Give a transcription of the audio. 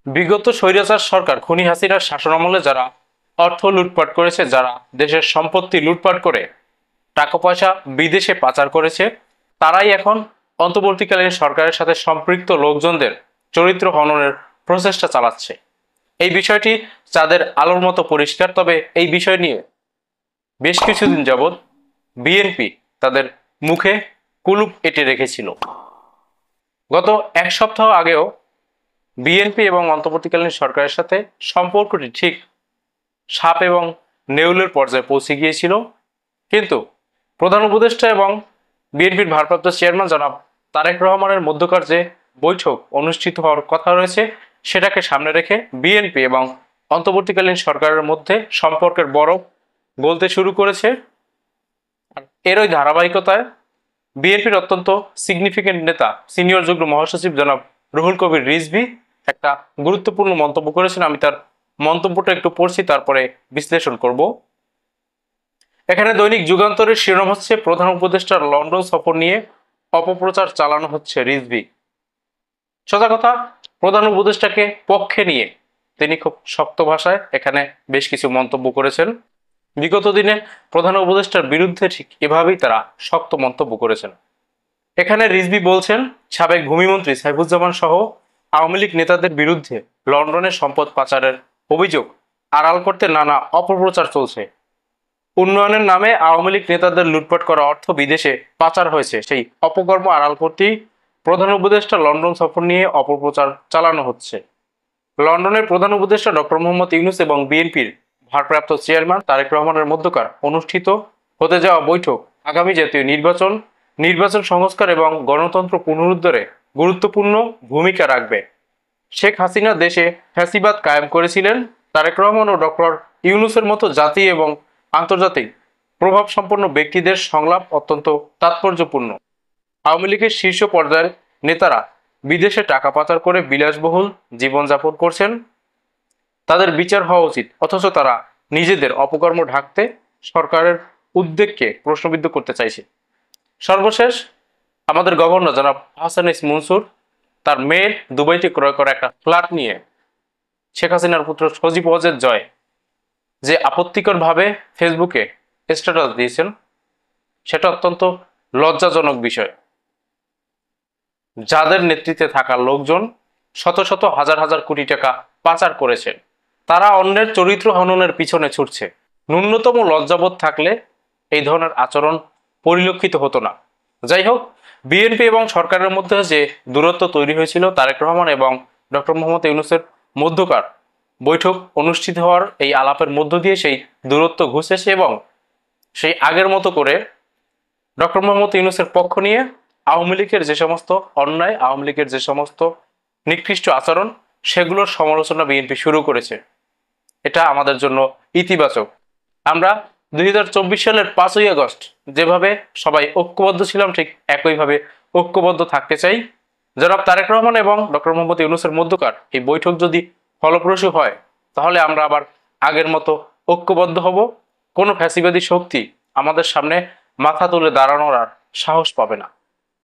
বিগত স্বৈরাচার সরকার খুনি হাসিনার শাসনামলে যারা অর্থ লুটপাট করেছে, যারা দেশের সম্পত্তি লুটপাট করে টাকা পয়সা বিদেশে পাচার করেছে, তারাই এখন অন্তর্বর্তীকালীন সরকারের সাথে সম্পৃক্ত লোকজনদের চরিত্র হননের প্রচেষ্টা চালাচ্ছে। এই বিষয়টি যাদের আলোর মতো পরিষ্কার, তবে এই বিষয় নিয়ে বেশ কিছুদিন যাবৎ বিএনপি তাদের মুখে কুলুপ এঁটে রেখেছিল। গত এক সপ্তাহ আগেও বিএনপি এবং অন্তর্বর্তীকালীন সরকারের সাথে সম্পর্কটি ঠিক সাপ এবং নেউলের পর্যায়ে পৌঁছে গিয়েছিল, কিন্তু প্রধান উপদেষ্টা এবং বিএনপির ভারপ্রাপ্ত চেয়ারম্যান জনাব তারেক রহমানের মধ্যকার যে বৈঠক অনুষ্ঠিত হওয়ার কথা রয়েছে, সেটাকে সামনে রেখে বিএনপি এবং অন্তর্বর্তীকালীন সরকারের মধ্যে সম্পর্কের বরফ গলতে শুরু করেছে। আর এরই ধারাবাহিকতায় বিএনপির অত্যন্ত সিগনিফিকেন্ট নেতা সিনিয়র যুগ্ম মহাসচিব জনাব রুহুল কবির রিজভী একটা গুরুত্বপূর্ণ মন্তব্য করেছেন। আমি তার মন্তব্যটা একটু পড়ছি, তারপরে বিশ্লেষণ করব। এখানে দৈনিক যুগান্তরের শিরোনাম হচ্ছে, প্রধান উপদেষ্টার লন্ডন সফর নিয়ে অপপ্রচার চালানো হচ্ছে রিজভী। সোজা কথা, প্রধান উপদেষ্টাকে পক্ষে নিয়ে তিনি খুব শক্ত ভাষায় এখানে বেশ কিছু মন্তব্য করেছেন। বিগত দিনে প্রধান উপদেষ্টার বিরুদ্ধে ঠিক এভাবেই তারা শক্ত মন্তব্য করেছেন। এখানে রিজভী বলছেন, সাবেক ভূমিমন্ত্রী সাইফুজ্জামান সহ আওয়ামী লীগ নেতাদের বিরুদ্ধে লন্ডনে সম্পদ পাচারের অভিযোগ আড়াল করতে নানা অপপ্রচার চলছে। উন্নয়নের নামে আওয়ামী লীগ নেতাদের লুটপাট করা অর্থ বিদেশে পাচার হয়েছে, সেই অপকর্ম আড়াল করতেই প্রধান উপদেষ্টা লন্ডন সফর নিয়ে অপপ্রচার চালানো হচ্ছে। লন্ডনের প্রধান উপদেষ্টা ডক্টর মোহাম্মদ ইউনূস এবং বিএনপির ভারপ্রাপ্ত চেয়ারম্যান তারেক রহমানের মধ্যকার অনুষ্ঠিত হতে যাওয়া বৈঠক আগামী জাতীয় নির্বাচন সংস্কার এবং গণতন্ত্র পুনরুদ্ধারে গুরুত্বপূর্ণ ভূমিকা রাখবে। শেখ হাসিনা দেশে ফ্যাসিবাদ কায়েম করেছিলেন। তারেক রহমান ও ডক্টর ইউনূসের মতো জাতীয় এবং আন্তর্জাতিক প্রভাব সম্পন্ন ব্যক্তিদের সংলাপ অত্যন্ত তাৎপর্যপূর্ণ। আওয়ামী লীগের শীর্ষ পর্যায়ের নেতারা বিদেশে টাকা পাচার করে বিলাসবহুল জীবনযাপন করছেন, তাদের বিচার হওয়া উচিত, অথচ তারা নিজেদের অপকর্ম ঢাকতে সরকারের উদ্যোগকে প্রশ্নবিদ্ধ করতে চাইছে। সর্বশেষ আমাদের গভর্নর জনাব আহসান এস মনসুর তার মেয়ের দুবাইতে ক্রয় করা একটা ফ্ল্যাট নিয়ে শেখ হাসিনার পুত্র সজীব ওয়াজেদ জয় যে আপত্তিকরভাবে ফেসবুকে স্ট্যাটাস দিয়েছেন, সেটা অত্যন্ত লজ্জাজনক বিষয়। যাদের নেতৃত্বে থাকা লোকজন শত শত হাজার হাজার কোটি টাকা পাচার করেছে, তারা অন্যের চরিত্র হননের পিছনে ছুটছে। ন্যূনতম লজ্জাবোধ থাকলে এই ধরনের আচরণ পরিলক্ষিত হতো না। যাই হোক, বিএনপি এবং সরকারের মধ্যে যে দূরত্ব তৈরি হয়েছিল তারেক রহমান এবং ডক্টর মোহাম্মদ ইউনূসের মধ্যকার বৈঠক অনুষ্ঠিত হওয়ার এই আলাপের মধ্য দিয়ে সেই দূরত্ব ঘুচেছে এবং সেই আগের মতো করে ডক্টর মোহাম্মদ ইউনূসের পক্ষ নিয়ে আওয়ামী লীগের যে সমস্ত অন্যায়, আওয়ামী লীগের যে সমস্ত নিকৃষ্ট আচরণ, সেগুলোর সমালোচনা বিএনপি শুরু করেছে। এটা আমাদের জন্য ইতিবাচক। আমরা 2024 সালের 5ই আগস্ট যেভাবে সবাই ঐক্যবদ্ধ ছিলাম, ঠিক একইভাবে ঐক্যবদ্ধ থাকতে চাই। জনাব তারেক রহমান এবং ডক্টর মোহাম্মদ ইউনূসের মধ্যকার এই বৈঠক যদি ফলপ্রসূ হয়, তাহলে আমরা আবার আগের মতো ঐক্যবদ্ধ হব। কোনো ফ্যাসিবাদী শক্তি আমাদের সামনে মাথা তুলে দাঁড়ানোর আর সাহস পাবে না।